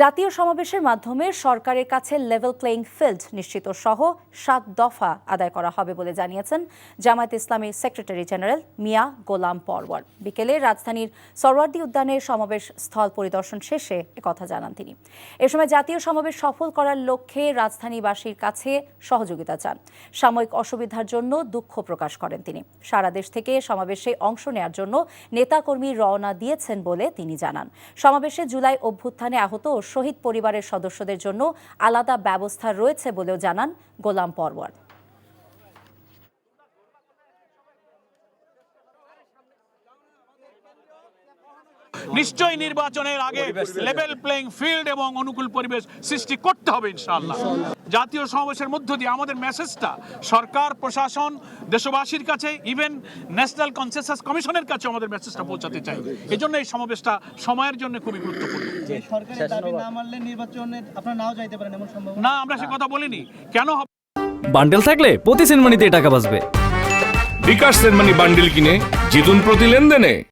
জাতীয় সমাবেশের মাধ্যমে সরকারের কাছে লেভেল প্লেইং ফিল্ড নিশ্চিত সহ ৭ দফা আদায় করা হবে বলে জানিয়েছেন জামায়াত ইসলামী সেক্রেটারি জেনারেল মিয়া গোলাম পরওয়ার। বিকেলে রাজধানীর সরওয়ার্দী উদ্যানের সমাবেশ স্থল পরিদর্শন শেষে একথা জানান তিনি। এ সময় জাতীয় সমাবেশ সফল করার লক্ষ্যে রাজধানীবাসীর কাছে সহযোগিতা চান। সাময়িক অসুবিধার জন্য দুঃখ প্রকাশ করেন তিনি। সারা দেশ থেকে সমাবেশে অংশ নেওয়ার জন্য নেতাকর্মী রওনা দিয়েছেন বলে তিনি জানান। সমাবেশে জুলাই অভ্যুত্থানে আহত শহীদ পরিবারের সদস্যদের জন্য আলাদা ব্যবস্থা রয়েছে বলেও জানান গোলাম পরওয়ার। নিশ্চয়ই নির্বাচনের আগে লেভেল প্লেইং ফিল্ড এবং অনুকূল পরিবেশ সৃষ্টি করতে হবে ইনশাআল্লাহ। জাতীয় সমাবেশের মধ্য দিয়ে আমাদের মেসেজটা সরকার, প্রশাসন, দেশবাসীর কাছে, ইভেন ন্যাশনাল কনসেনসাস কমিশনের কাছে আমাদের মেসেজটা পৌঁছাতে চাই। এজন্য এই সমাবেশটা সময়ের জন্য খুবই গুরুত্বপূর্ণ। সরকারের দাবি না মানলে নির্বাচনে আপনারা নাও যাইতে পারেন এমন সম্ভাবনা? না, আমরা সে কথা বলিনি। কেন হবে? বান্ডেল থাকলে প্রতি সেনমানিতে টাকা বাঁচবে। বিকাশ সেনমানি বান্ডেল কিনে জিতুন প্রতি লেনদেনে।